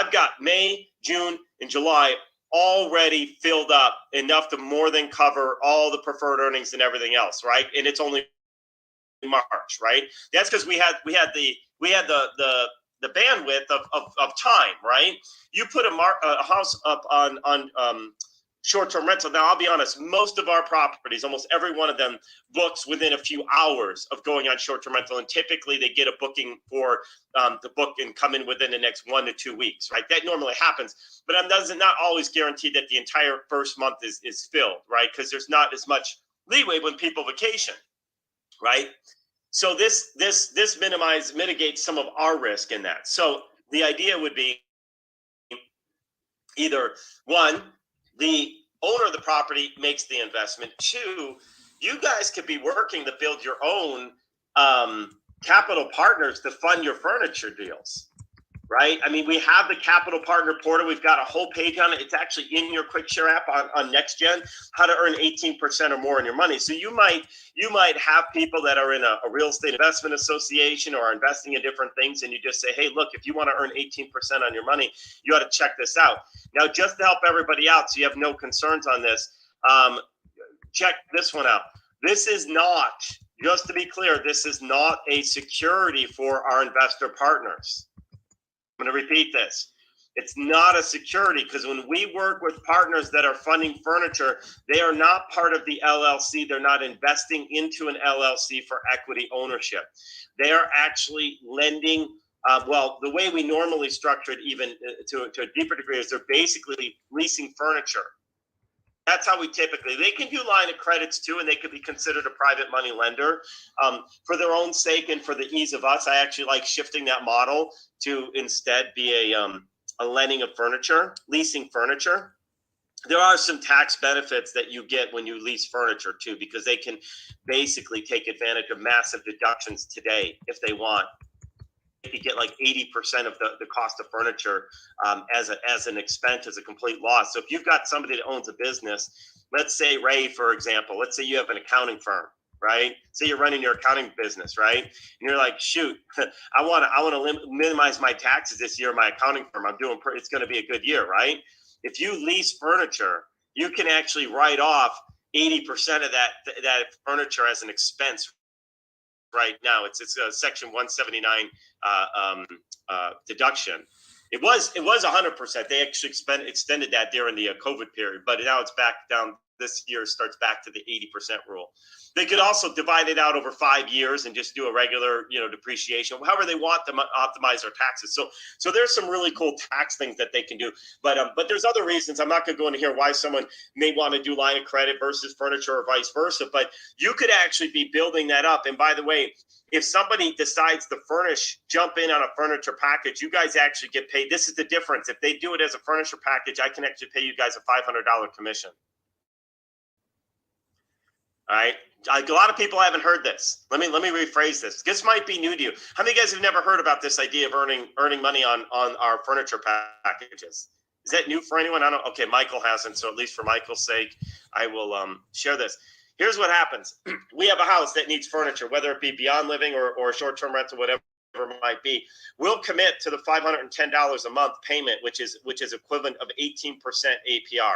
I've got May, June, and July already filled up enough to more than cover all the preferred earnings and everything else, right? And it's only March, right? That's because we had the bandwidth of time, right? You put a house up on short-term rental. Now, I'll be honest, most of our properties, almost every one of them, books within a few hours of going on short-term rental, and typically they get a booking for the book and come in within the next 1 to 2 weeks, right? That normally happens, but it doesn't not always guarantee that the entire first month is filled, right? Because there's not as much leeway when people vacation, right? So this mitigates some of our risk in that. So the idea would be either one, the owner of the property makes the investment. Two, you guys could be working to build your own capital partners to fund your furniture deals, right? I mean, we have the capital partner portal. We've got a whole page on it. It's actually in your quick share app on Next Gen, how to earn 18% or more on your money. So you might have people that are in a real estate investment association or are investing in different things, and you just say, hey, look, if you want to earn 18% on your money, you ought to check this out. Now, just to help everybody out, so you have no concerns on this, check this one out. This is not, just to be clear, this is not a security for our investor partners. I'm going to repeat this. It's not a security, because when we work with partners that are funding furniture, they are not part of the LLC. They're not investing into an LLC for equity ownership. They are actually lending. Well, the way we normally structure it, even to a deeper degree, is they're basically leasing furniture. That's how we typically, they can do line of credits too, and they could be considered a private money lender. For their own sake and for the ease of us, I actually like shifting that model to instead be a lending of furniture, leasing furniture. There are some tax benefits that you get when you lease furniture too, because they can basically take advantage of massive deductions today if they want. You get like 80% of the cost of furniture as an expense, as a complete loss. So if you've got somebody that owns a business, let's say Ray, for example, let's say you have an accounting firm, right? Say you're running your accounting business, right? And you're like, shoot, I want to minimize my taxes this year. My accounting firm, it's going to be a good year, right? If you lease furniture, you can actually write off 80% of that furniture as an expense. Right now, it's a Section 179 deduction. It was 100%. They actually extended that during the COVID period, but now it's back down. This year starts back to the 80% rule. They could also divide it out over 5 years and just do a regular, depreciation, however they want to optimize their taxes. So there's some really cool tax things that they can do. But there's other reasons. I'm not going to go into here why someone may want to do line of credit versus furniture or vice versa. But you could actually be building that up. And by the way, if somebody decides to jump in on a furniture package, you guys actually get paid. This is the difference. If they do it as a furniture package, I can actually pay you guys a $500 commission. All right. A lot of people haven't heard this. Let me rephrase this. This might be new to you. How many of you guys have never heard about this idea of earning money on our furniture packages? Is that new for anyone? Okay, Michael hasn't. So at least for Michael's sake, I will share this. Here's what happens. We have a house that needs furniture, whether it be beyond living or short-term rental, whatever it might be. We'll commit to the $510 a month payment, which is equivalent of 18% APR.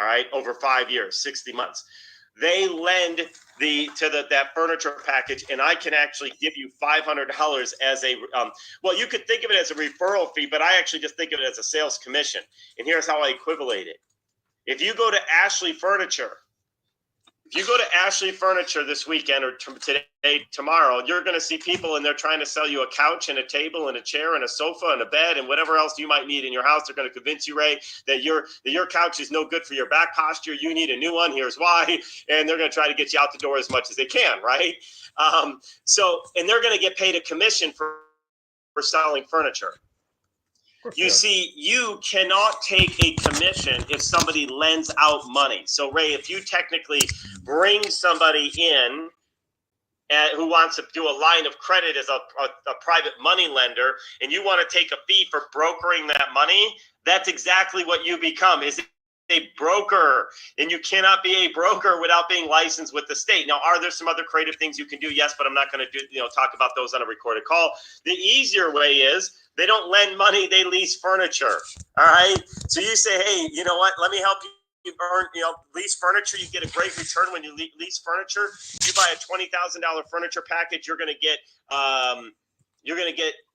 All right, over 5 years, 60 months. They lend that furniture package, and I can actually give you $500 as a well, you could think of it as a referral fee, but I actually just think of it as a sales commission. And here's how I equivalate it. If you go to Ashley Furniture this weekend or today, tomorrow, you're going to see people and they're trying to sell you a couch and a table and a chair and a sofa and a bed and whatever else you might need in your house. They're going to convince you, Ray, that your couch is no good for your back posture. You need a new one. Here's why. And they're going to try to get you out the door as much as they can, right? And they're going to get paid a commission for selling furniture. You see, you cannot take a commission if somebody lends out money. So, Ray, if you technically bring somebody in who wants to do a line of credit as a private money lender, and you want to take a fee for brokering that money, that's exactly what you become. Is a broker, and you cannot be a broker without being licensed with the state. Now, are there some other creative things you can do? Yes, but I'm not going to talk about those on a recorded call. The easier way is they don't lend money, they lease furniture. All right. So you say, hey, you know what? Let me help you. You earn, lease furniture. You get a great return when you lease furniture. You buy a $20,000 furniture package. You're going to get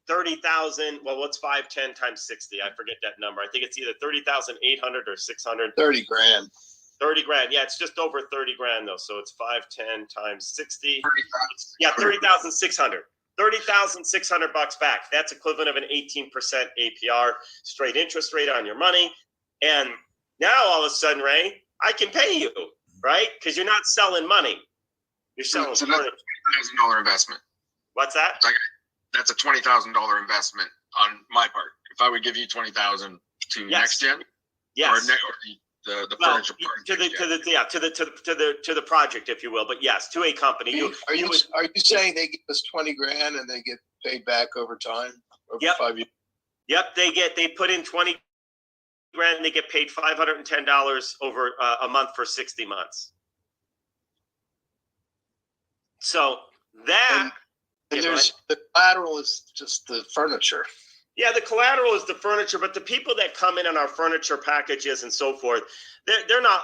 30,000. Well, what's 510 times 60? I forget that number. I think it's either 30,800 or 600. 30 grand. 30 grand. Yeah, it's just over 30 grand though. So it's 510 times 60. 30,000. Yeah, 30,600. 30,600 bucks back. That's equivalent of an 18% APR, straight interest rate on your money. And now all of a sudden, Ray, I can pay you, right? Because you're not selling money. You're selling so that's a $20,000 investment. What's that? That's a $20,000 investment on my part. If I would give you $20,000 to Next Gen, yes, or the furniture to the project, if you will. But yes, to a company. Are you saying they give us 20 grand and they get paid back over time, over 5 years? Yep, they put in 20 grand and they get paid $510 over a month for 60 months. So that. And there's the collateral is just the furniture. Yeah, the collateral is the furniture, but the people that come in on our furniture packages and so forth, they're not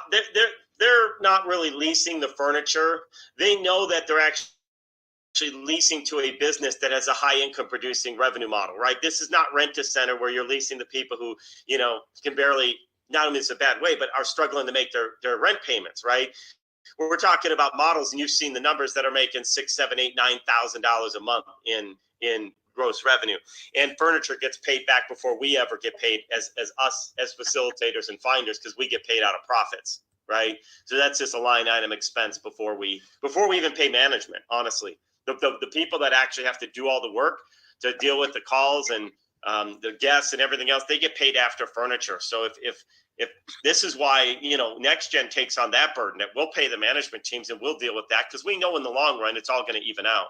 really leasing the furniture. They know that they're actually leasing to a business that has a high income producing revenue model, right? This is not Rent-A-Center where you're leasing to people who, can barely, not only is a bad way, but are struggling to make their rent payments, right? We're talking about models, and you've seen the numbers that are making $6,000, $7,000, $8,000, $9,000 a month in gross revenue, and furniture gets paid back before we ever get paid as us as facilitators and finders, because we get paid out of profits, right? So that's just a line item expense before we even pay management. Honestly, the people that actually have to do all the work to deal with the calls and the guests and everything else, they get paid after furniture. So if this is why, Next Gen takes on that burden, that we'll pay the management teams and we'll deal with that, because we know in the long run it's all going to even out.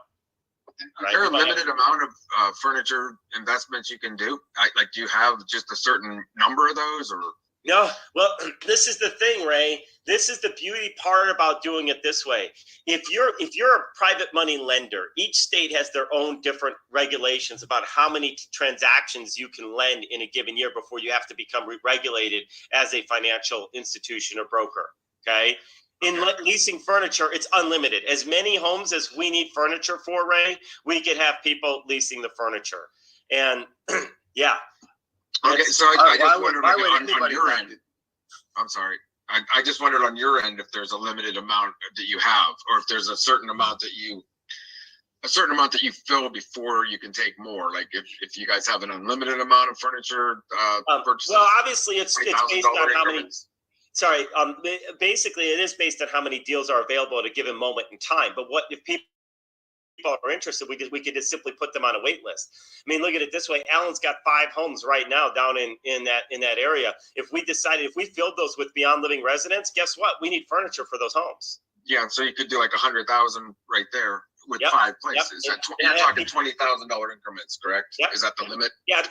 Is there a limited amount of furniture investments you can do? Do you have just a certain number of those, or? No, well, this is the thing, Ray. This is the beauty part about doing it this way. If you're a private money lender, each state has their own different regulations about how many transactions you can lend in a given year before you have to become regulated as a financial institution or broker. Okay. In leasing furniture, it's unlimited. As many homes as we need furniture for, Ray, we can have people leasing the furniture. And yeah. Okay, so I just wondered on your end. I'm sorry. I just wondered on your end if there's a limited amount that you have, or if there's a certain amount that you fill before you can take more. Like if you guys have an unlimited amount of furniture purchases. Well, obviously it's based on how many. Sorry. Basically, it is based on how many deals are available at a given moment in time. But what if people are interested, we could just simply put them on a wait list. I mean, look at it this way. Alan's got 5 homes right now down in that area. If we filled those with Beyond Living residents, guess what? We need furniture for those homes. Yeah, so you could do like 100,000 right there with 5 places. You're talking $20,000 increments, correct? Yep. Is that the limit? Yeah,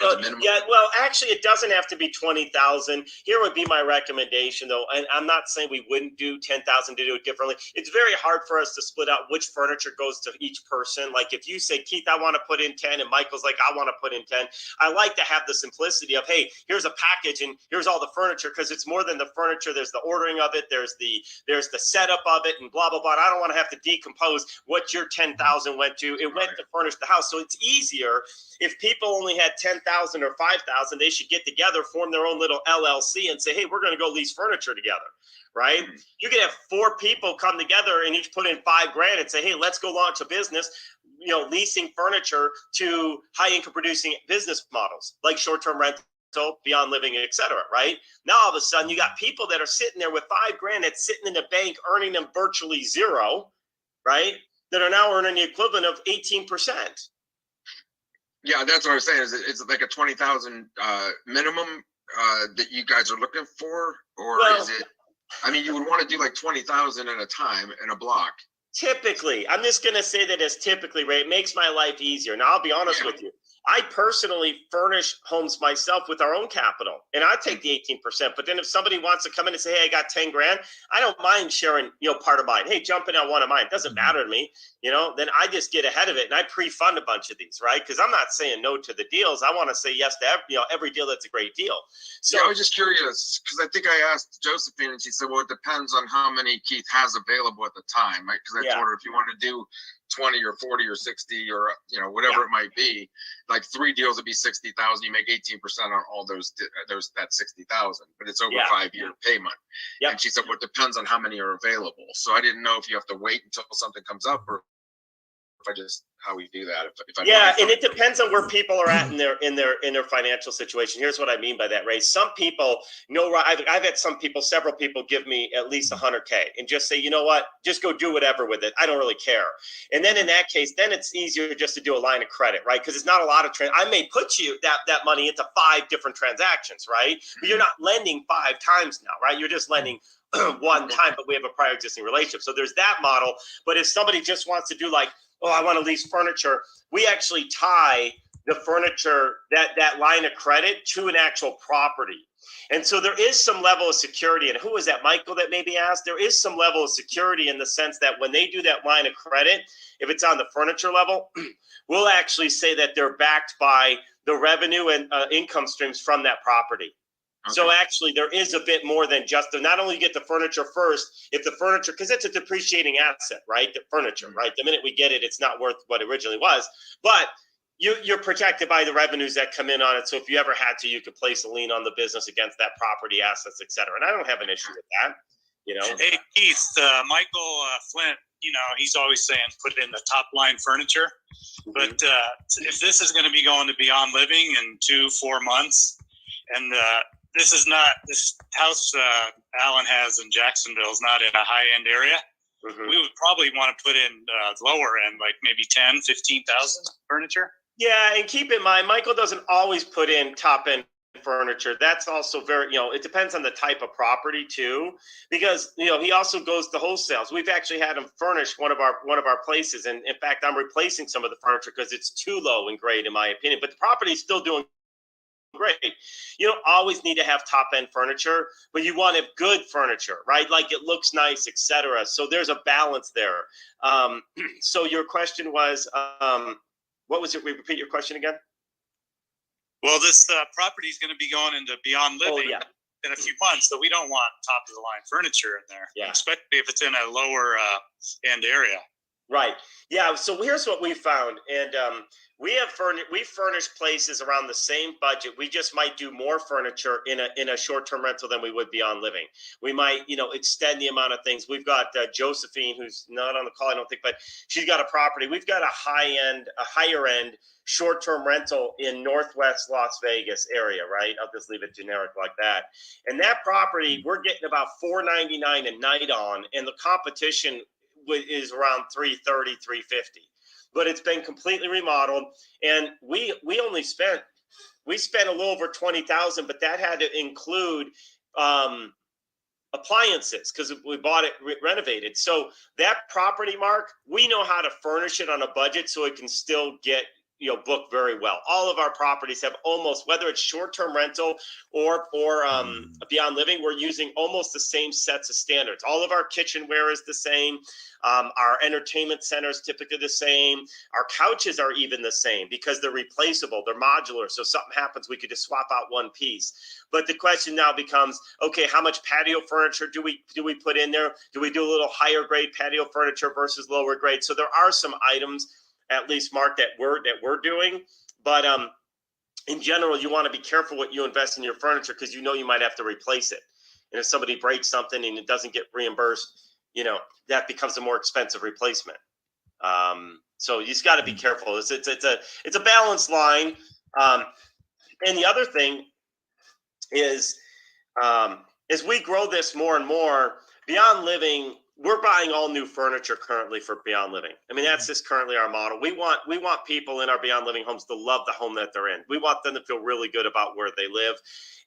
well, actually, it doesn't have to be 20,000. Here would be my recommendation, though, and I'm not saying we wouldn't do 10,000 to do it differently. It's very hard for us to split out which furniture goes to each person. Like if you say, Keith, I want to put in 10, and Michael's like, I want to put in 10. I like to have the simplicity of, hey, here's a package, and here's all the furniture, because it's more than the furniture. There's the ordering of it. There's the setup of it, and blah blah blah. I don't want to have to decompose what your 10,000 went to. It went to furnish the house. So it's easier. If people only had 10,000 or 5,000, they should get together, form their own little LLC and say, hey, we're going to go lease furniture together, right? Mm-hmm. You could have 4 people come together and each put in $5,000 and say, hey, let's go launch a business, leasing furniture to high income producing business models like short-term rental, Beyond Living, et cetera, right? Now, all of a sudden, you got people that are sitting there with $5,000 that's sitting in the bank, earning them virtually zero, right? That are now earning the equivalent of 18%. Yeah, that's what I was saying. Is it's like a 20,000 minimum that you guys are looking for, or is it? I mean, you would want to do like 20,000 at a time in a block. Typically, I'm just going to say that as typically, Ray, it makes my life easier. Now, I'll be honest with you. I personally furnish homes myself with our own capital, and I take the 18%. But then if somebody wants to come in and say, "Hey, I got 10 grand," I don't mind sharing, part of mine. Hey, jump in on one of mine. It doesn't matter to me, then I just get ahead of it and I pre-fund a bunch of these, right? Because I'm not saying no to the deals. I want to say yes to every deal that's a great deal. So yeah, I was just curious because I think I asked Josephine and she said, well, it depends on how many Keith has available at the time, right? Because I told her if you want to do 20 or 40 or 60 or whatever it might be, like 3 deals would be 60,000. You make 18% on all those that 60,000, but it's over 5-year payment. And she said, well, it depends on how many are available. So I didn't know if you have to wait until something comes up or if I just how we do that. And it depends on where people are at in their financial situation. Here's what I mean by that, Ray. Some people, I've had several people give me at least 100K and just say, you know what, just go do whatever with it. I don't really care. And then in that case, then it's easier just to do a line of credit, right? Because it's not a lot of I may put you that money into 5 different transactions, right? But you're not lending 5 times now, right? You're just lending one time, but we have a prior existing relationship. So there's that model. But if somebody just wants to do like, oh, I want to lease furniture, we actually tie the furniture, that line of credit, to an actual property. And so there is some level of security. And who was that, Michael, that maybe asked? There is some level of security in the sense that when they do that line of credit, if it's on the furniture level, we'll actually say that they're backed by the revenue and income streams from that property. Okay. So actually, there is a bit more than just not only get the furniture first, if the furniture, because it's a depreciating asset, right? The furniture, right? The minute we get it, it's not worth what it originally was. But you're protected by the revenues that come in on it. So if you ever had to, you could place a lien on the business against that property, assets, et cetera. And I don't have an issue with that. Hey, Keith, Michael Flint, he's always saying put in the top line furniture. But if this is going to be going to Beyond Living in 2-4 months, and this house Alan has in Jacksonville is not in a high end area. We would probably want to put in lower end, like maybe 10, 15,000 furniture. Yeah, and keep in mind, Michael doesn't always put in top end furniture. That's also very, it depends on the type of property too, because he also goes to wholesales. We've actually had him furnish one of our places, and in fact, I'm replacing some of the furniture because it's too low in grade, in my opinion. But the property is still doing great. You don't always need to have top end furniture, but you want to have good furniture, right? Like it looks nice, etc. So there's a balance there. So your question was, what was it? Repeat your question again. Well, this property is going to be going into Beyond Living in a few months, so we don't want top of the line furniture in there, especially if it's in a lower end area. Right. Yeah. So here's what we found, and we furnish places around the same budget. We just might do more furniture in a short-term rental than we would Beyond Living. We might, extend the amount of things. We've got Josephine, who's not on the call, I don't think, but she's got a property. We've got a higher end short-term rental in Northwest Las Vegas area, right? I'll just leave it generic like that. And that property, we're getting about $499 a night on, and the competition is around $330, $350. But it's been completely remodeled, and we spent a little over $20,000, but that had to include appliances because we bought it renovated. So that property, Mark, we know how to furnish it on a budget so it can still get booked very well. All of our properties have almost, whether it's short-term rental or Beyond Living, we're using almost the same sets of standards. All of our kitchenware is the same. Our entertainment center is typically the same. Our couches are even the same because they're replaceable. They're modular. So if something happens, we could just swap out one piece. But the question now becomes, okay, how much patio furniture do we put in there? Do we do a little higher grade patio furniture versus lower grade? So there are some items, at least, Mark, that we're doing. But in general, you want to be careful what you invest in your furniture because you might have to replace it. And if somebody breaks something and it doesn't get reimbursed, that becomes a more expensive replacement. So you just got to be careful. It's a balance line. And the other thing is, as we grow this more and more, Beyond Living, we're buying all new furniture currently for Beyond Living. I mean, that's just currently our model. We want people in our Beyond Living homes to love the home that they're in. We want them to feel really good about where they live.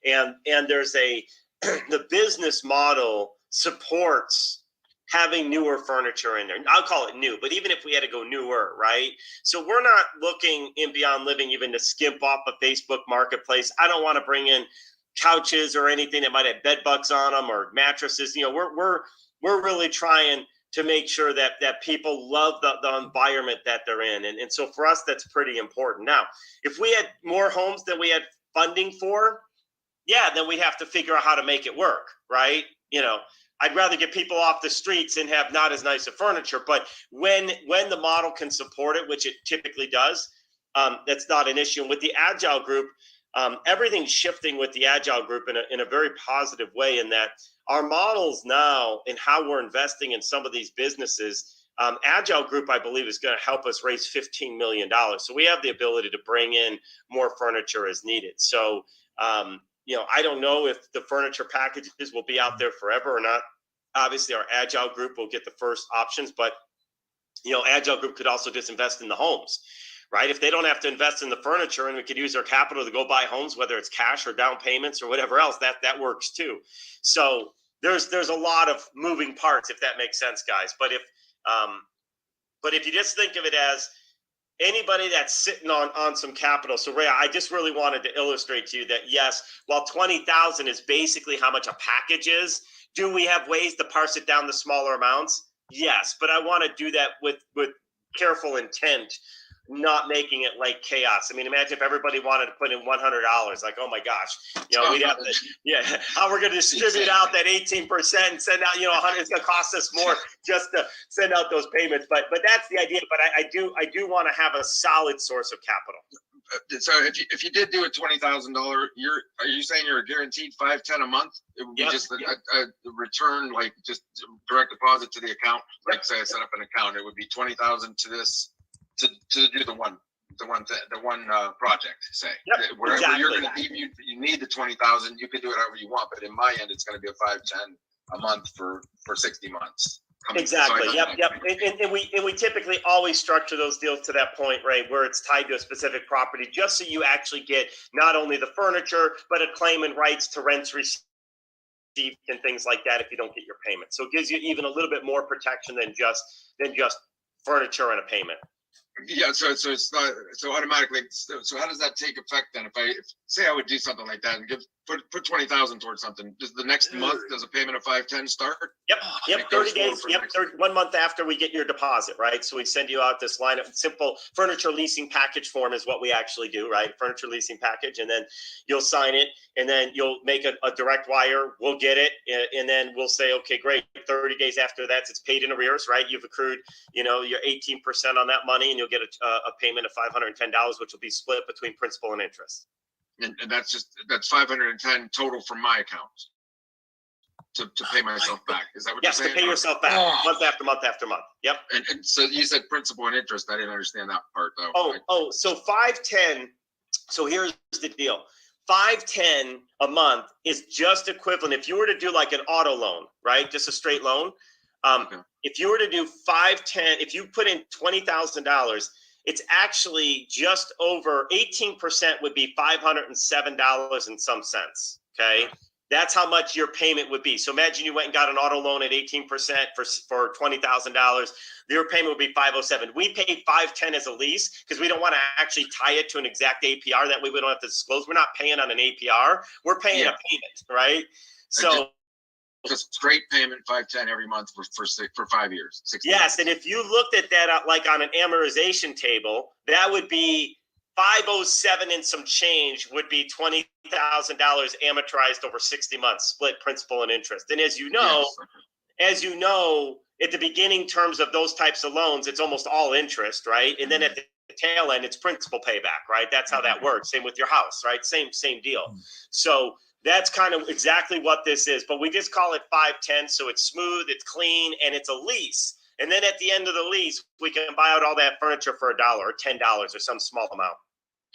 And there's the business model supports having newer furniture in there. I'll call it new, but even if we had to go newer, right? So we're not looking in Beyond Living even to skimp off a Facebook marketplace. I don't want to bring in couches or anything that might have bed bugs on them or mattresses. You know, we're really trying to make sure that people love the environment that they're in. And so for us, that's pretty important. Now, if we had more homes than we had funding for, yeah, then we have to figure out how to make it work, right? You know, I'd rather get people off the streets and have not as nice of furniture. But when the model can support it, which it typically does, that's not an issue. And with the Agile group, everything's shifting with the Agile group in a very positive way, in that our models now and how we're investing in some of these businesses, Agile group, I believe, is going to help us raise $15 million. So we have the ability to bring in more furniture as needed. So, you know, I don't know if the furniture packages will be out there forever or not. Obviously, our Agile group will get the first options, but, you know, Agile group could also just invest in the homes, right? If they don't have to invest in the furniture and we could use their capital to go buy homes, whether it's cash or down payments or whatever else, that works too. So there's a lot of moving parts, if that makes sense, guys. But if you just think of it as anybody that's sitting on some capital. So Ray, I just really wanted to illustrate to you that yes, while 20,000 is basically how much a package is, do we have ways to parse it down to smaller amounts? Yes, but I want to do that with careful intent, not making it like chaos. I mean, imagine if everybody wanted to put in $100, like, oh my gosh, you know, we'd have to, yeah, how we're going to distribute out that 18% and send out, you know, 100, it's going to cost us more just to send out those payments. But that's the idea. But I do want to have a solid source of capital. So if you did do a $20,000, are you saying you're guaranteed 510 a month? It would be just a return, like just direct deposit to the account. Like say I set up an account, it would be 20,000 to this to do the one project. Say wherever exactly. You're going to need, you need the 20,000. You can do it however you want, but in my end, it's going to be a 510 a month for 60 months. Exactly. So yep. And we typically always structure those deals to that point, Ray, where it's tied to a specific property, just so you actually get not only the furniture, but a claim and rights to rents received and things like that if you don't get your payment. So it gives you even a little bit more protection than just furniture and a payment. Yeah, so it's not so automatically. So how does that take effect then? If say I would do something like that and put 20,000 towards something, does the next month does a payment of 510 start? Yep. 30 days. Yep. 1 month after we get your deposit, right? So we send you out this line of simple furniture leasing package form is what we actually do, right? Furniture leasing package, and then you'll sign it, and then you'll make a direct wire. We'll get it, and then we'll say, okay, great. 30 days after that, it's paid in arrears, right? You've accrued, you know, your 18% on that money, and you'll get a payment of $510, which will be split between principal and interest. And that's 510 total from my account to pay myself back. Is that what you're saying? Yes, to pay yourself back month after month after month. Yep. And so you said principal and interest. I didn't understand that part though. So 510. So here's the deal. 510 a month is just equivalent. If you were to do like an auto loan, right? Just a straight loan. Okay. If you were to do 510, if you put in $20,000, it's actually just over 18% would be $507 and some cents. Okay. That's how much your payment would be. So imagine you went and got an auto loan at 18% for $20,000. Your payment would be $507. We pay $510 as a lease because we don't want to actually tie it to an exact APR. That way we don't have to disclose. We're not paying on an APR. We're paying a payment, right? So just straight payment, 510 every month for 5 years. 6 yes, months. And if you looked at that like on an amortization table, that would be $507 and some change would be $20,000 amortized over 60 months, split principal and interest. And as you know, at the beginning terms of those types of loans, it's almost all interest, right? And then at the tail end, it's principal payback, right? That's how that works. Same with your house, right? Same deal. So that's kind of exactly what this is. But we just call it 510, so it's smooth, it's clean, and it's a lease. And then at the end of the lease, we can buy out all that furniture for $1 or $10 or some small amount.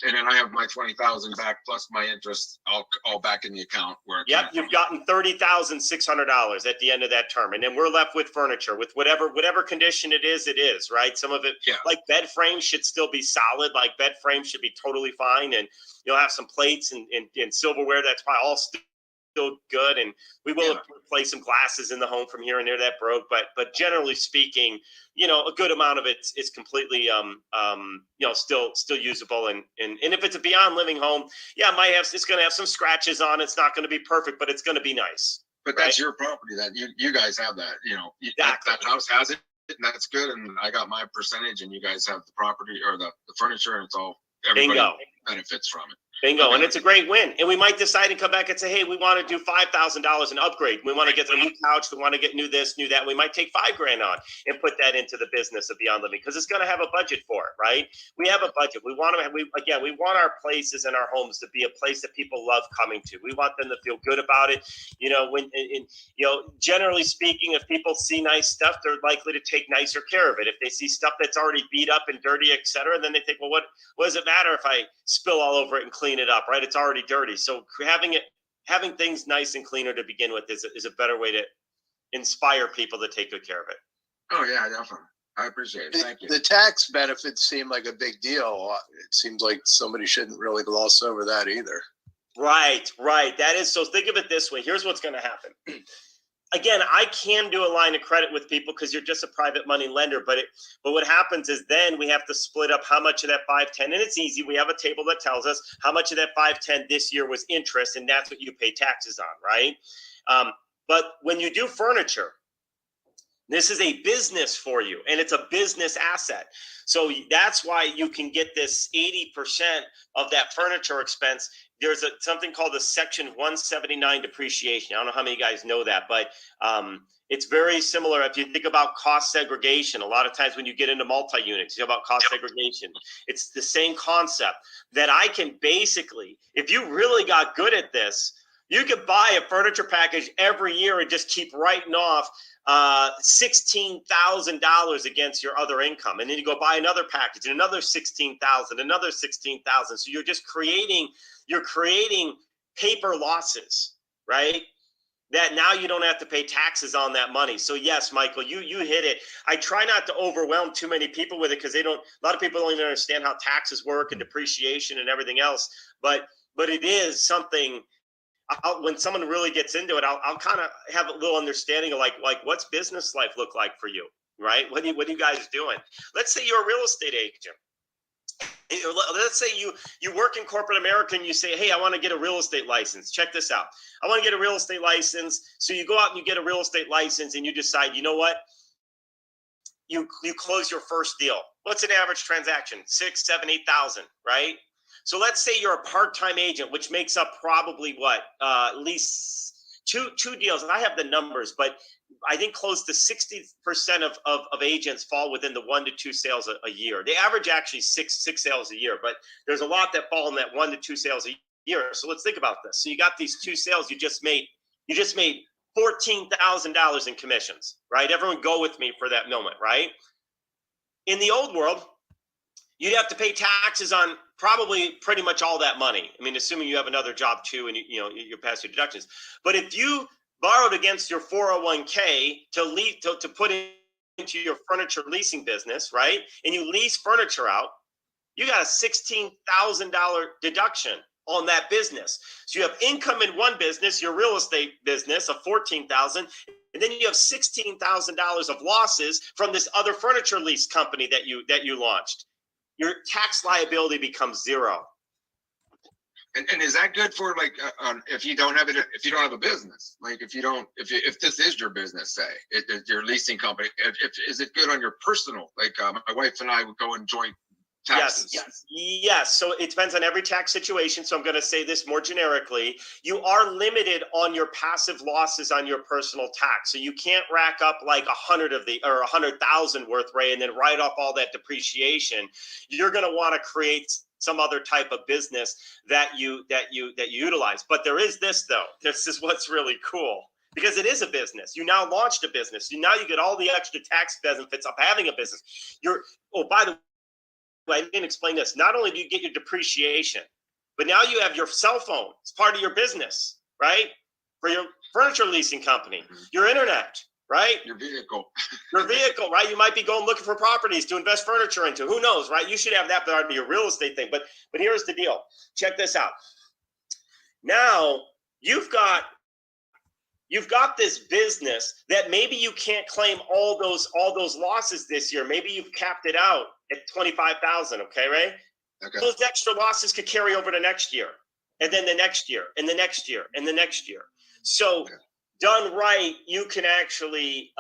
And then I have my 20,000 back plus my interest all back in the account. Yep, you've gotten $30,600 at the end of that term, and then we're left with furniture with whatever condition it is, right? Some of it, like bed frames, should still be solid. Like bed frames should be totally fine, and you'll have some plates and silverware that's probably all still good, and we will replace some glasses in the home from here and there that broke, but generally speaking, a good amount of it is completely still usable, and if it's a beyond living home, it's going to have some scratches on it. It's not going to be perfect, but it's going to be nice. But that's your property. That you guys have that. Exactly. That house has it, and that's good. And I got my percentage, and you guys have the property or the furniture, and it's all everybody benefits from it. Bingo. Okay. And it's a great win. And we might decide to come back and say, hey, we want to do $5,000 in upgrade. We want to get a new couch. We want to get new this, new that. We might take $5,000 on and put that into the business of Beyond Living, because it's going to have a budget for it, right? We have a budget. We want our places and our homes to be a place that people love coming to. We want them to feel good about it. Generally speaking, if people see nice stuff, they're likely to take nicer care of it. If they see stuff that's already beat up and dirty, et cetera, then they think, well, what does it matter if I spill all over it and clean it up, right? It's already dirty. So having things nice and cleaner to begin with is a better way to inspire people to take good care of it. Oh yeah, definitely. I appreciate it. Thank you. The tax benefits seem like a big deal. It seems like somebody shouldn't really gloss over that either. Right. That is, so think of it this way. Here's what's going to happen. Again, I can do a line of credit with people because you're just a private money lender, but what happens is then we have to split up how much of that 510, and it's easy. We have a table that tells us how much of that 510 this year was interest, and that's what you pay taxes on, right? But when you do furniture, this is a business for you, and it's a business asset. So that's why you can get this 80% of that furniture expense. There's something called the Section 179 depreciation. I don't know how many of you guys know that, but it's very similar. If you think about cost segregation, a lot of times when you get into multi-units, you know about cost segregation. It's the same concept that I can basically, if you really got good at this, you could buy a furniture package every year and just keep writing off $16,000 against your other income, and then you go buy another package and another $16,000, another $16,000. So you're just creating paper losses, right? That now you don't have to pay taxes on that money. So yes, Michael, you hit it. I try not to overwhelm too many people with it because a lot of people don't even understand how taxes work and depreciation and everything else. But it is something. When someone really gets into it, I'll kind of have a little understanding of like what's business life look like for you, right? What are you guys doing? Let's say you're a real estate agent. Let's say you work in corporate America and you say, hey, I want to get a real estate license. Check this out. I want to get a real estate license. So you go out and you get a real estate license and you decide, you know what? You close your first deal. What's an average transaction? 6, 7, 8,000, right? So let's say you're a part-time agent, which makes up probably at least two deals. And I have the numbers, but I think close to 60% of agents fall within the 1 to 2 sales a year. They average actually six sales a year, but there's a lot that fall in that 1 to 2 sales a year. So let's think about this. So you got these 2 sales you just made $14,000 in commissions, right? Everyone go with me for that moment, right? In the old world, you'd have to pay taxes on probably pretty much all that money. I mean, assuming you have another job too, and you pass your deductions. But if you borrowed against your 401k to put into your furniture leasing business, right? And you lease furniture out, you got a $16,000 deduction on that business. So you have income in one business, your real estate business of $14,000, and then you have $16,000 of losses from this other furniture lease company that you launched. Your tax liability becomes zero. And is that good for if you don't have a business, like if this is your business, say your leasing company, is it good on your personal? My wife and I would go and joint taxes. Yes. So it depends on every tax situation. So I'm going to say this more generically. You are limited on your passive losses on your personal tax. So you can't rack up like 100,000 worth, Ray, and then write off all that depreciation. You're going to want to create some other type of business that you utilize. But there is this though. This is what's really cool. Because it is a business. You now launched a business. Now you get all the extra tax benefits of having a business. By the way, I didn't explain this. Not only do you get your depreciation, but now you have your cell phone. It's part of your business, right? For your furniture leasing company, your internet, right? Your vehicle. Right? You might be going looking for properties to invest furniture into. Who knows, right? You should have that part of your real estate thing. But here's the deal. Check this out. Now you've got you've got this business that maybe you can't claim all those losses this year. Maybe you've capped it out at 25,000. Okay, Ray? Okay. Those extra losses could carry over to next year, and then the next year, and the next year, and the next year. So done right, you can actually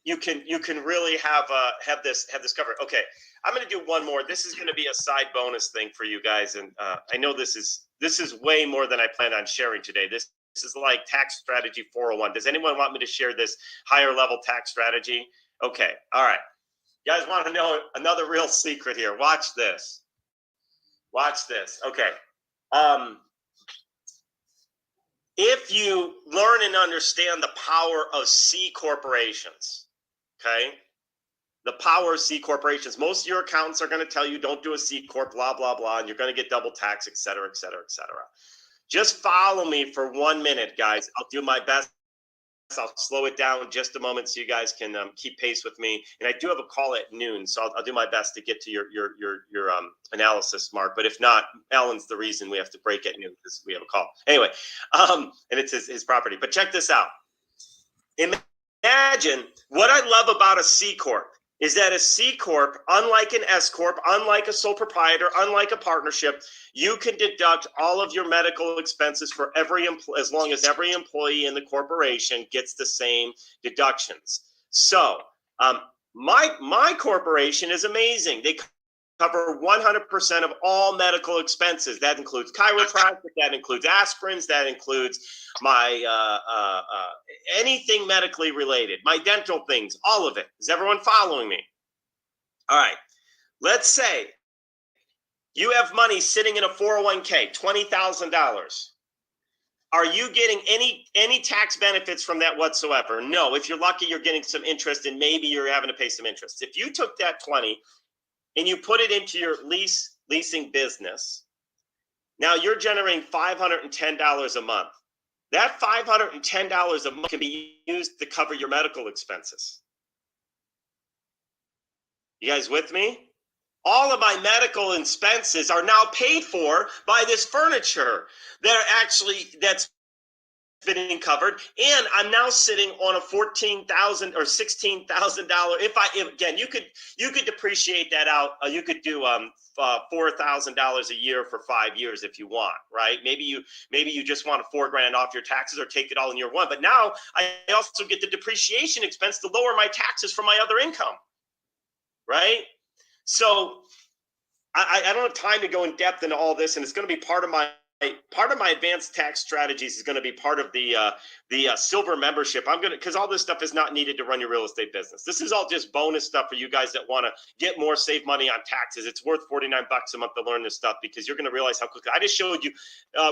you can really have this covered. Okay, I'm going to do one more. This is going to be a side bonus thing for you guys, and I know this is way more than I planned on sharing today. This is like tax strategy 401. Does anyone want me to share this higher level tax strategy? Okay, all right. You guys want to know another real secret here? Watch this. Watch this. Okay. If you learn and understand the power of C corporations, okay, the power of C corporations, most of your accountants are going to tell you don't do a C corp, blah, blah, blah, and you're going to get double tax, et cetera, et cetera, et cetera. Just follow me for 1 minute, guys. I'll do my best. I'll slow it down just a moment so you guys can keep pace with me. And I do have a call at noon, so I'll do my best to get to your analysis, Mark. But if not, Alan's the reason we have to break at noon because we have a call. Anyway, and it's his property. But check this out. Imagine what I love about a C corp is that a C corp, unlike an S corp, unlike a sole proprietor, unlike a partnership, you can deduct all of your medical expenses for as long as every employee in the corporation gets the same deductions. So my corporation is amazing. They cover 100% of all medical expenses. That includes chiropractic, that includes aspirins, that includes my anything medically related, my dental things, all of it. Is everyone following me? All right. Let's say you have money sitting in a 401k, $20,000. Are you getting any tax benefits from that whatsoever? No. If you're lucky, you're getting some interest, and maybe you're having to pay some interest. If you took that 20 and you put it into your leasing business, now you're generating $510 a month. That $510 a month can be used to cover your medical expenses. You guys with me? All of my medical expenses are now paid for by this furniture that's been covered, and I'm now sitting on a $14,000 or $16,000. Again, you could depreciate that out. You could do $4,000 a year for 5 years if you want, right? Maybe you just want $4,000 off your taxes or take it all in year one. But now I also get the depreciation expense to lower my taxes from my other income, right? So I don't have time to go in depth into all this, and it's going to be part of my advanced tax strategies is going to be part of the silver membership. Because all this stuff is not needed to run your real estate business. This is all just bonus stuff for you guys that want to get more, save money on taxes. It's worth $49 a month to learn this stuff because you're going to realize how quickly. I just showed you,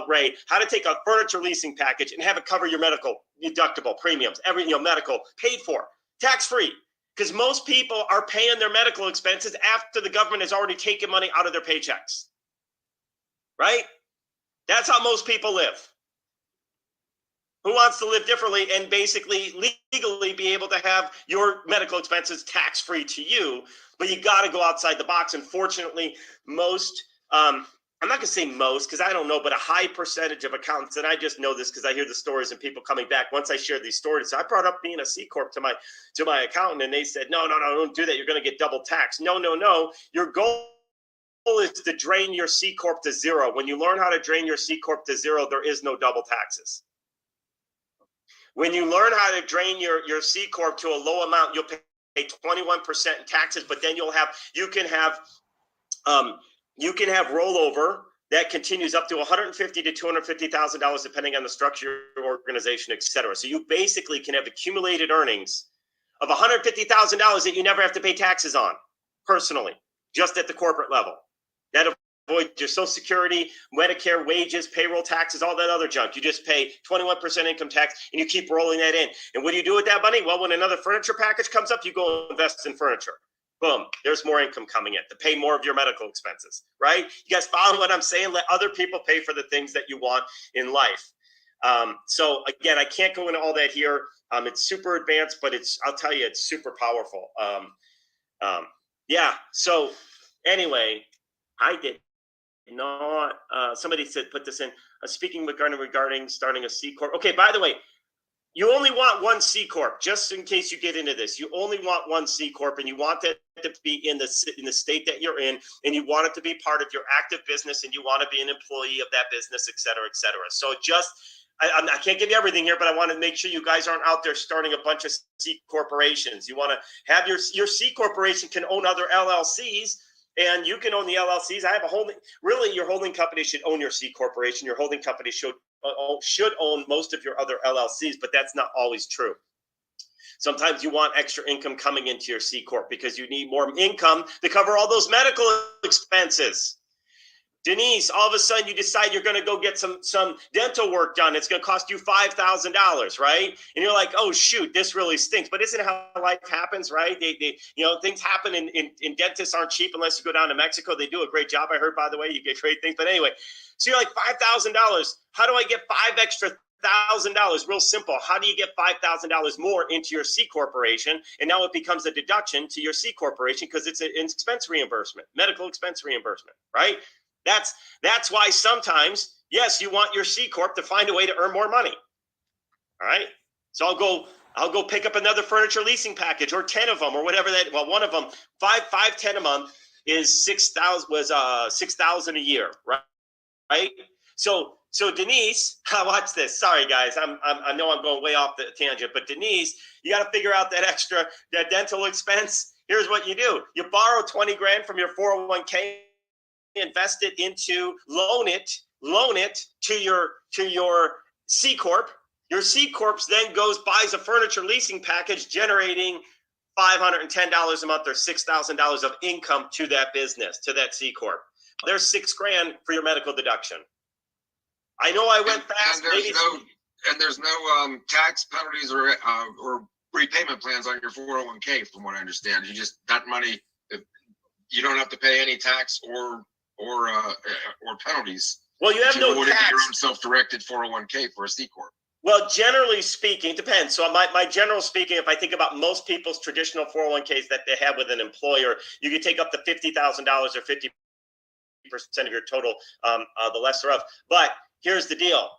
Ray, how to take a furniture leasing package and have it cover your medical deductible premiums, medical paid for, tax free. Because most people are paying their medical expenses after the government has already taken money out of their paychecks, right? That's how most people live. Who wants to live differently and basically legally be able to have your medical expenses tax-free to you? But you got to go outside the box. Unfortunately, most, I'm not going to say most because I don't know, but a high percentage of accountants, and I just know this because I hear the stories and people coming back. Once I share these stories, I brought up being a C Corp to my accountant, and they said, no, don't do that. You're going to get double taxed. No. Your goal is to drain your C Corp to zero. When you learn how to drain your C Corp to zero, there is no double taxes. When you learn how to drain your C Corp to a low amount, you'll pay 21% in taxes, but then you can have rollover that continues up to $150,000 to $250,000 depending on the structure of your organization, et cetera. So you basically can have accumulated earnings of $150,000 that you never have to pay taxes on personally, just at the corporate level. That avoids your Social Security, Medicare, wages, payroll taxes, all that other junk. You just pay 21% income tax and you keep rolling that in. And what do you do with that money? Well, when another furniture package comes up, you go invest in furniture. Boom, there's more income coming in to pay more of your medical expenses, right? You guys follow what I'm saying? Let other people pay for the things that you want in life. So again, I can't go into all that here. It's super advanced, but I'll tell you, it's super powerful. Yeah, so anyway, I did not, somebody said, put this in. speaking regarding starting a C Corp. Okay, by the way, you only want one C Corp, just in case you get into this. You only want one C Corp, and you want that to be in the state that you're in, and you want it to be part of your active business, and you want to be an employee of that business, et cetera, et cetera. So just, I can't give you everything here, but I want to make sure you guys aren't out there starting a bunch of C corporations. You want to have your C corporation can own other LLCs, and you can own the LLCs. I have a holding. Really, your holding company should own your C corporation. Your holding company should own most of your other LLCs, but that's not always true. Sometimes you want extra income coming into your C Corp because you need more income to cover all those medical expenses. Denise, all of a sudden you decide you're going to go get some dental work done. It's going to cost you $5,000, right? And you're like, oh shoot, this really stinks. But isn't it how life happens, right? Things happen, and dentists aren't cheap unless you go down to Mexico. They do a great job, I heard, by the way. You get great things. But anyway, so you're like, $5,000. How do I get $5,000? Real simple. How do you get $5,000 more into your C corporation? And now it becomes a deduction to your C corporation because it's an expense reimbursement, medical expense reimbursement, right? That's why sometimes, yes, you want your C Corp to find a way to earn more money. All right. So I'll go pick up another furniture leasing package, or 10 of them, or whatever that. Well, one of them, 10 a month is $6,000 a year, right? Right. So Denise, watch this. Sorry guys, I know I'm going way off the tangent, but Denise, you got to figure out that dental expense. Here's what you do: you borrow 20 grand from your 401k. Invest it into loan it to your C Corp. Your C Corp then buys a furniture leasing package, generating $510 a month or $6,000 of income to that business, to that C Corp. There's $6,000 for your medical deduction. I know I went fast. And there's no tax penalties or repayment plans on your 401k, from what I understand. You just, that money, you don't have to pay any tax or penalties. Well, you have no tax. Your own self-directed 401k for a C Corp. Well, generally speaking, it depends. So my general speaking, if I think about most people's traditional 401ks that they have with an employer, you can take up to $50,000 or 50% of your total, the lesser of. But here's the deal.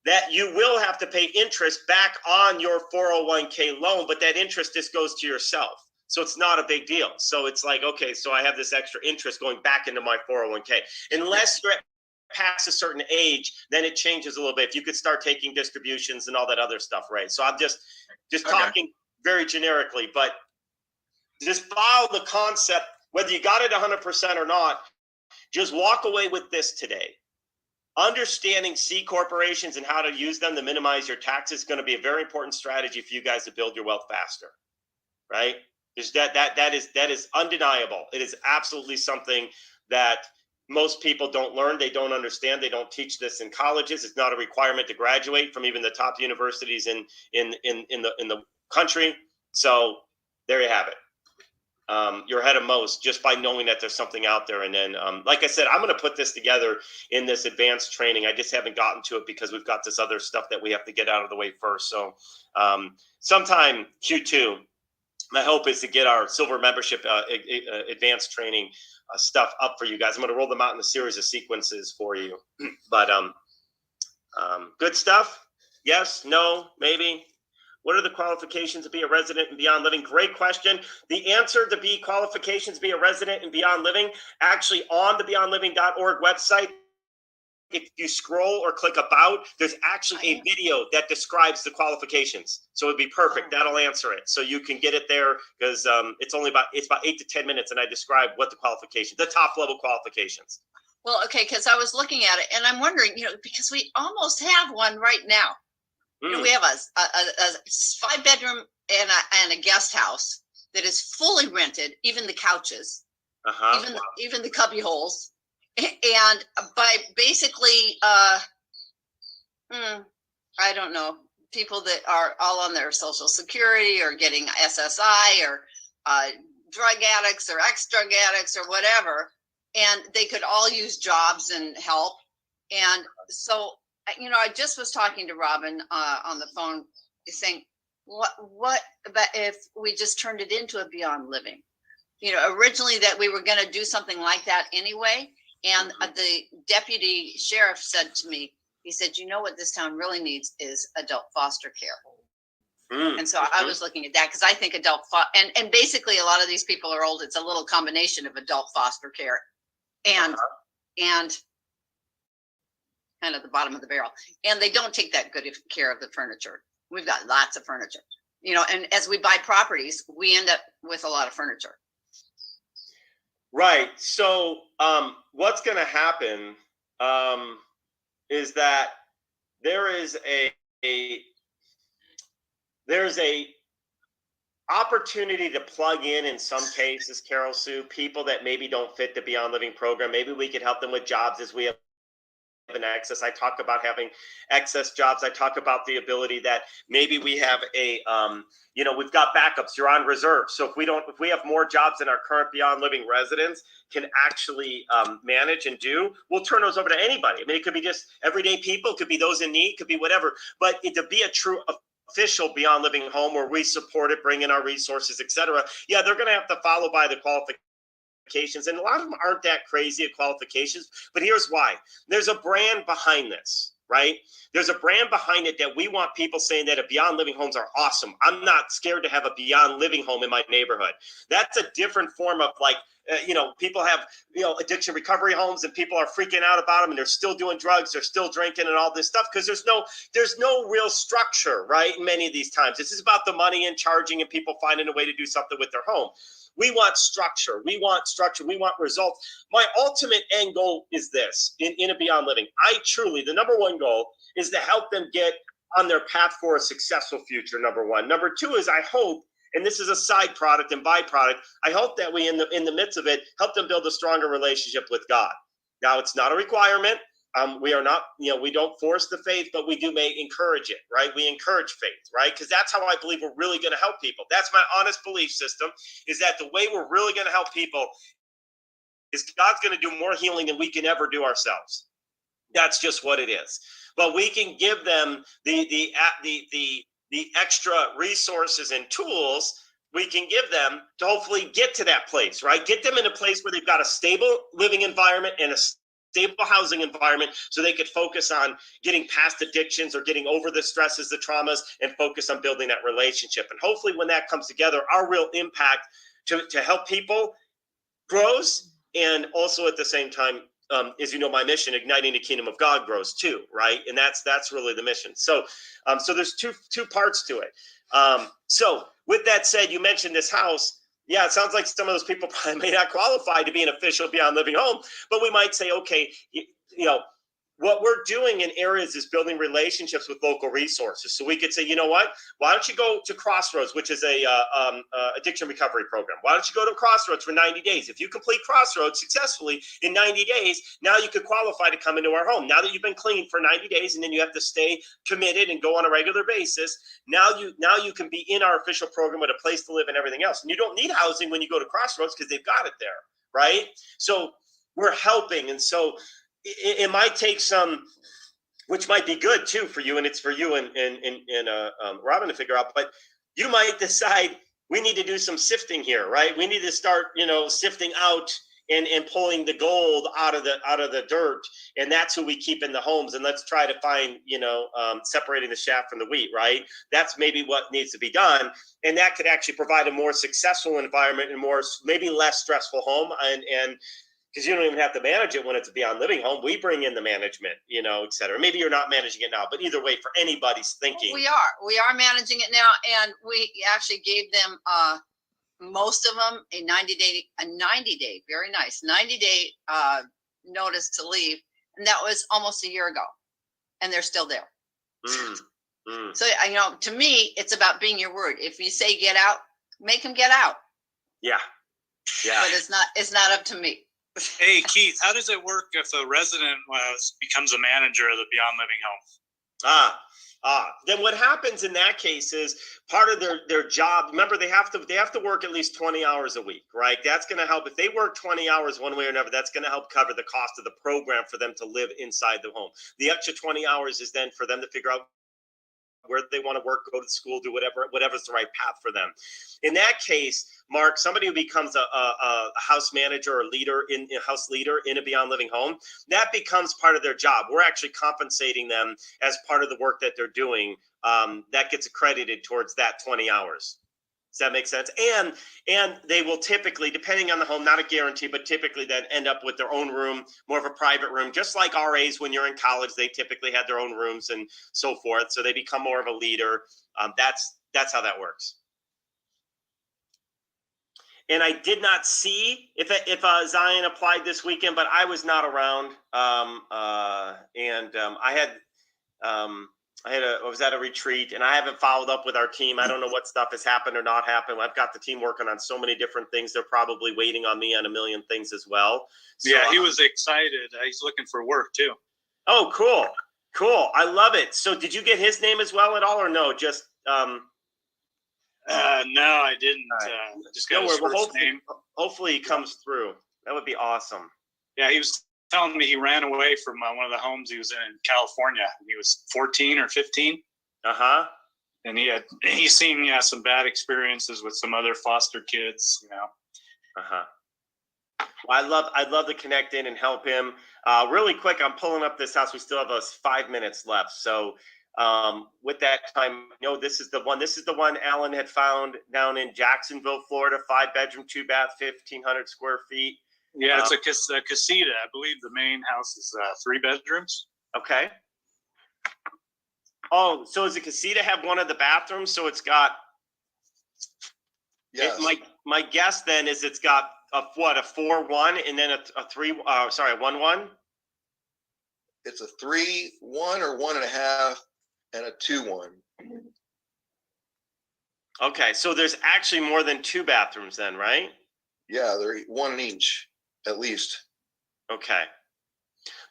That you will have to pay interest back on your 401k loan, but that interest just goes to yourself. So it's not a big deal. So it's like, okay, so I have this extra interest going back into my 401k. Unless you're past a certain age, then it changes a little bit. If you could start taking distributions and all that other stuff, right? So I'm just talking very generically, but just follow the concept, whether you got it 100% or not. Just walk away with this today. Understanding C corporations and how to use them to minimize your taxes is going to be a very important strategy for you guys to build your wealth faster, right? That is undeniable. It is absolutely something that most people don't learn. They don't understand. They don't teach this in colleges. It's not a requirement to graduate from even the top universities in the country. So there you have it. You're ahead of most just by knowing that there's something out there. And then, like I said, I'm going to put this together in this advanced training. I just haven't gotten to it because we've got this other stuff that we have to get out of the way first. So sometime Q2. My hope is to get our silver membership advanced training stuff up for you guys. I'm going to roll them out in a series of sequences for you. But good stuff. Yes, no, maybe. What are the qualifications to be a resident in Beyond Living? Great question. The answer to be qualifications to be a resident in Beyond Living, actually on the beyondliving.org website, if you scroll or click about, there's actually a video that describes the qualifications. So it'd be perfect. That'll answer it. So you can get it there because it's about 8 to 10 minutes, and I describe what the qualifications, the top level qualifications. Well, okay, because I was looking at it and I'm wondering, because we almost have one right now. We have a 5-bedroom and a guest house that is fully rented, even the couches, even the cubby holes. And by basically, I don't know, people that are all on their Social Security or getting SSI or drug addicts or ex-drug addicts or whatever, and they could all use jobs and help. And so, I just was talking to Robin on the phone saying, what about if we just turned it into a Beyond Living? Originally that we were going to do something like that anyway. And the deputy sheriff said to me, he said, you know what this town really needs is adult foster care. And so I was looking at that because I think and basically a lot of these people are old. It's a little combination of adult foster care and kind of the bottom of the barrel. And they don't take that good care of the furniture. We've got lots of furniture, you know, and as we buy properties, we end up with a lot of furniture. Right. So what's going to happen is that there's a opportunity to plug in some cases, Carol Sue, people that maybe don't fit the Beyond Living program. Maybe we could help them with jobs as we have an excess. I talk about having excess jobs. I talk about the ability that maybe we have we've got backups. You're on reserve. So if we have more jobs than our current Beyond Living residents can actually manage and do, we'll turn those over to anybody. I mean, it could be just everyday people, it could be those in need, could be whatever. But to be a true official Beyond Living home where we support it, bring in our resources, etc. Yeah, they're going to have to follow by the qualifications. And a lot of them aren't that crazy at qualifications, but here's why. There's a brand behind this, right? There's a brand behind it that we want people saying that Beyond Living homes are awesome. I'm not scared to have a Beyond Living home in my neighborhood. That's a different form of people have, addiction recovery homes and people are freaking out about them and they're still doing drugs, they're still drinking and all this stuff because there's no real structure, right? Many of these times, this is about the money and charging and people finding a way to do something with their home. We want structure. We want results. My ultimate end goal is this in a Beyond Living. The number one goal is to help them get on their path for a successful future, number one. Number two is I hope, and this is a side product and byproduct, I hope that we, in the midst of it, help them build a stronger relationship with God. Now, it's not a requirement. We are not, we don't force the faith, but we do encourage it, right? We encourage faith, right? Because that's how I believe we're really going to help people. That's my honest belief system, is that the way we're really going to help people is God's going to do more healing than we can ever do ourselves. That's just what it is. But we can give them the extra resources and tools we can give them to hopefully get to that place, right? Get them in a place where they've got a stable living environment and a stable housing environment so they could focus on getting past addictions or getting over the stresses, the traumas, and focus on building that relationship. And hopefully when that comes together, our real impact to help people grows, and also at the same time, as you know, my mission, igniting the kingdom of God, grows too, right? And that's really the mission. So there's two parts to it. So with that said, you mentioned this house. Yeah, it sounds like some of those people probably may not qualify to be an official Beyond Living home, but we might say, okay, what we're doing in areas is building relationships with local resources. So we could say, you know what? Why don't you go to Crossroads, which is a addiction recovery program? Why don't you go to Crossroads for 90 days? If you complete Crossroads successfully in 90 days, now you could qualify to come into our home. Now that you've been clean for 90 days, and then you have to stay committed and go on a regular basis, now you can be in our official program with a place to live and everything else. And you don't need housing when you go to Crossroads because they've got it there, right? So we're helping, and so it might take some, which might be good too for you, and it's for you and Robin to figure out, but you might decide we need to do some sifting here, right? We need to start, sifting out and pulling the gold out of the dirt, and that's who we keep in the homes. And let's try to find, separating the chaff from the wheat, right? That's maybe what needs to be done, and that could actually provide a more successful environment and maybe less stressful home, and because you don't even have to manage it when it's a Beyond Living home. We bring in the management, et cetera. Maybe you're not managing it now, but either way, for anybody's thinking. We are managing it now. And we actually gave them, most of them a 90-day, very nice, 90-day notice to leave. And that was almost a year ago. And they're still there. So, to me, it's about being your word. If you say get out, make them get out. Yeah. But it's not up to me. Hey, Keith, how does it work if a resident becomes a manager of the Beyond Living home? Then what happens in that case is part of their job. Remember, they have to work at least 20 hours a week, right? That's going to help. If they work 20 hours one way or another, that's going to help cover the cost of the program for them to live inside the home. The extra 20 hours is then for them to figure out where they want to work, go to school, do whatever's the right path for them. In that case, Mark, somebody who becomes a house manager or leader a house leader in a Beyond Living home, that becomes part of their job. We're actually compensating them as part of the work that they're doing. That gets accredited towards that 20 hours. Does that make sense? And they will typically, depending on the home, not a guarantee, but typically then end up with their own room, more of a private room, just like RAs when you're in college, they typically had their own rooms and so forth. So they become more of a leader. That's how that works. And I did not see if Zion applied this weekend, but I was not around. I was at a retreat, and I haven't followed up with our team. I don't know what stuff has happened or not happened. I've got the team working on so many different things. They're probably waiting on me on a million things as well. So, yeah, he was excited. He's looking for work too. Oh, cool. I love it. So did you get his name as well at all, or no? Just no, I didn't. Just got his first name. Hopefully he comes through. That would be awesome. Yeah, he was telling me he ran away from one of the homes he was in California. He was 14 or 15. And he's seen some bad experiences with some other foster kids. Well, I'd love to connect in and help him. Really quick, I'm pulling up this house. We still have 5 minutes left. So with that time, this is the one Alan had found down in Jacksonville, Florida, 5-bedroom, 2-bath, 1,500 square feet. Yeah, it's a casita. I believe the main house is 3 bedrooms. Okay. Oh, so does the casita have one of the bathrooms? So it's got. Yes. My guess then is it's got a 4-1 and then a 1-1. It's a 3-1 or 1.5 and a 2-1. Okay, so there's actually more than 2 bathrooms then, right? Yeah, they're one in each. At least. Okay.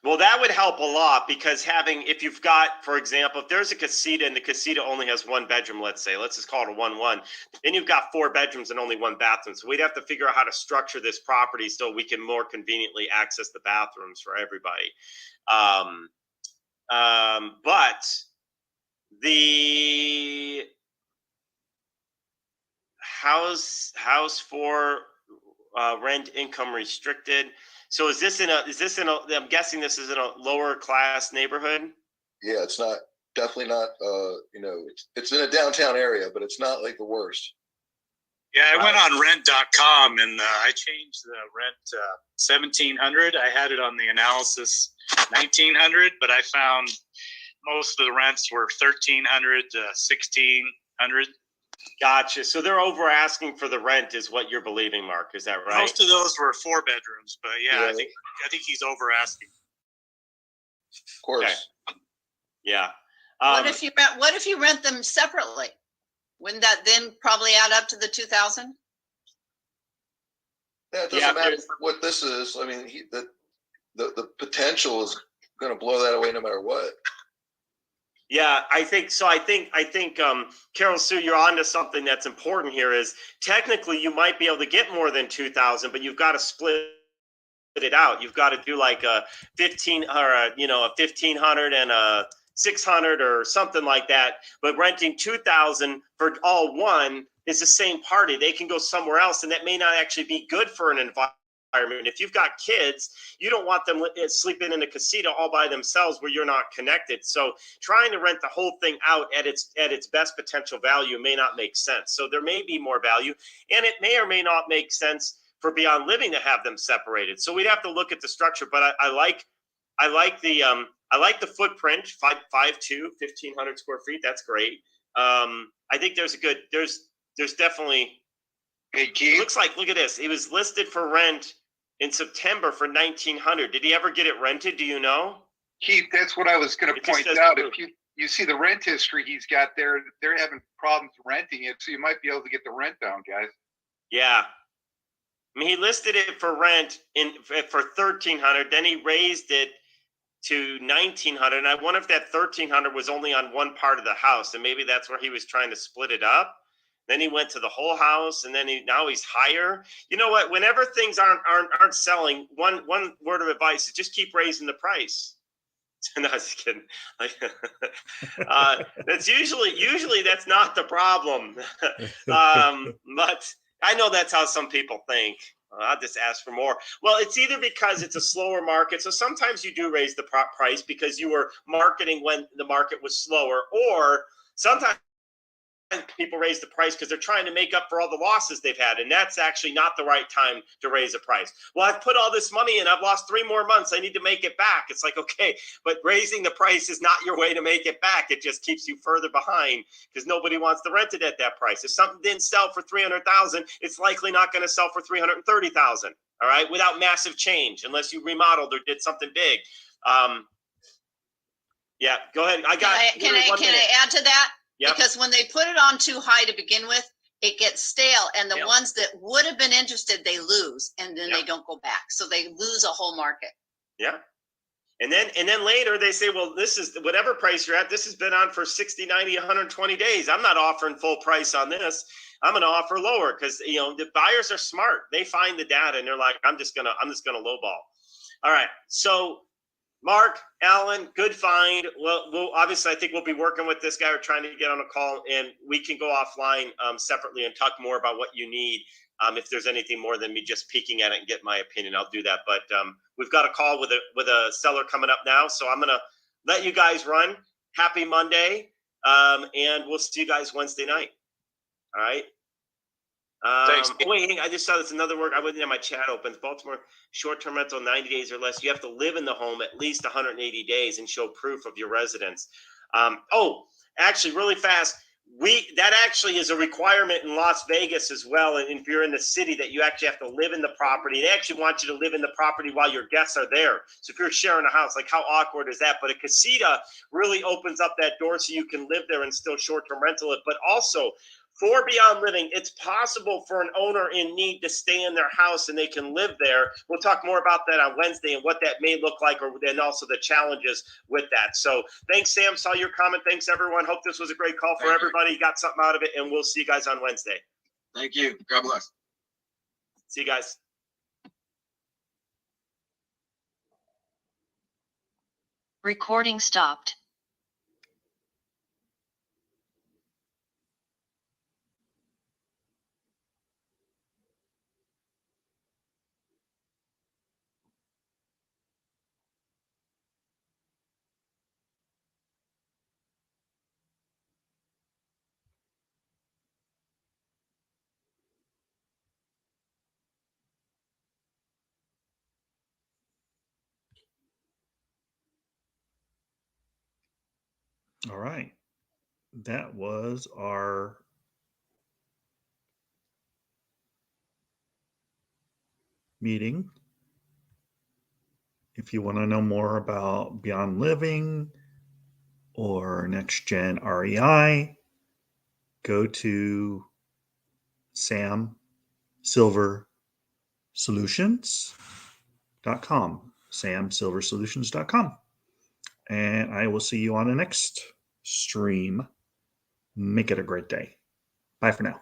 Well, that would help a lot because if you've got, for example, if there's a casita and the casita only has 1 bedroom, let's just call it a 1-1, then you've got 4 bedrooms and only 1 bathroom. So we'd have to figure out how to structure this property so we can more conveniently access the bathrooms for everybody. But the house for rent income restricted. So is this in a, I'm guessing this is in a lower class neighborhood? Yeah, it's not, definitely not, it's in a downtown area, but it's not like the worst. Yeah, I went on rent.com and I changed the rent 1,700. I had it on the analysis 1,900, but I found most of the rents were 1,300 to 1,600. Gotcha. So they're over asking for the rent is what you're believing, Mark. Is that right? Most of those were 4 bedrooms, but yeah. I think he's over asking. Of course. Okay. Yeah. What if you rent them separately? Wouldn't that then probably add up to the 2,000? Yeah, it doesn't matter what this is. I mean, the potential is going to blow that away no matter what. Yeah, I think so. I think Carol Sue, you're onto something that's important here. Is technically you might be able to get more than 2,000, but you've got to split it out. You've got to do like a 1,500 and a 600 or something like that. But renting 2,000 for all one is the same party. They can go somewhere else, and that may not actually be good for an environment. If you've got kids, you don't want them sleeping in a casita all by themselves where you're not connected. So trying to rent the whole thing out at its best potential value may not make sense. So there may be more value, and it may or may not make sense for Beyond Living to have them separated. So we'd have to look at the structure. But I like the footprint, 5'2", 1,500 square feet. That's great. I think there's definitely. Hey, Keith. Looks like, look at this. It was listed for rent in September for 1,900. Did he ever get it rented? Do you know? Keith, that's what I was going to point out. If you see the rent history he's got there, they're having problems renting it, so you might be able to get the rent down, guys. Yeah. I mean, he listed it for rent for 1,300. Then he raised it to 1,900. And I wonder if that 1,300 was only on one part of the house, and maybe that's where he was trying to split it up. Then he went to the whole house, and then now he's higher. You know what? Whenever things aren't selling, one word of advice is just keep raising the price. No, I was just kidding. That's usually that's not the problem. But I know that's how some people think. I'll just ask for more. Well, it's either because it's a slower market, so sometimes you do raise the price because you were marketing when the market was slower, or sometimes people raise the price because they're trying to make up for all the losses they've had, and that's actually not the right time to raise a price. Well, I've put all this money in, I've lost 3 more months, I need to make it back. It's like, okay, but raising the price is not your way to make it back. It just keeps you further behind because nobody wants to rent it at that price. If something didn't sell for $300,000, it's likely not going to sell for $330,000. All right, without massive change, unless you remodeled or did something big. Yeah, go ahead. Can I add to that? Yep. Because when they put it on too high to begin with, it gets stale, and the ones that would have been interested, they lose, and then they don't go back. So they lose a whole market. Yeah. And then later they say, well, this is whatever price you're at. This has been on for 60, 90, 120 days. I'm not offering full price on this. I'm going to offer lower because, you know, the buyers are smart. They find the data and they're like, I'm just going to lowball. All right. So Mark, Alan, good find. Well, obviously, I think we'll be working with this guy. We're trying to get on a call, and we can go offline separately and talk more about what you need. If there's anything more than me just peeking at it and get my opinion, I'll do that. But we've got a call with a seller coming up now, so I'm gonna let you guys run. Happy Monday, and we'll see you guys Wednesday night. All right. Thanks. Wait, I just saw this another word. I wouldn't have my chat open. Baltimore short-term rental 90 days or less. You have to live in the home at least 180 days and show proof of your residence. Actually, really fast. That actually is a requirement in Las Vegas as well. And if you're in the city, that you actually have to live in the property. They actually want you to live in the property while your guests are there. So if you're sharing a house, like how awkward is that? But a casita really opens up that door so you can live there and still short-term rental it. But also, for Beyond Living, it's possible for an owner in need to stay in their house and they can live there. We'll talk more about that on Wednesday and what that may look like, and also the challenges with that. So thanks, Sam. Saw your comment. Thanks, everyone. Hope this was a great call for everybody. You got something out of it, and we'll see you guys on Wednesday. Thank you. God bless. See you guys. Recording stopped. All right. That was our meeting. If you want to know more about Beyond Living or Next Gen REI, go to samsilversolutions.com. samsilversolutions.com. And I will see you on the next stream. Make it a great day. Bye for now.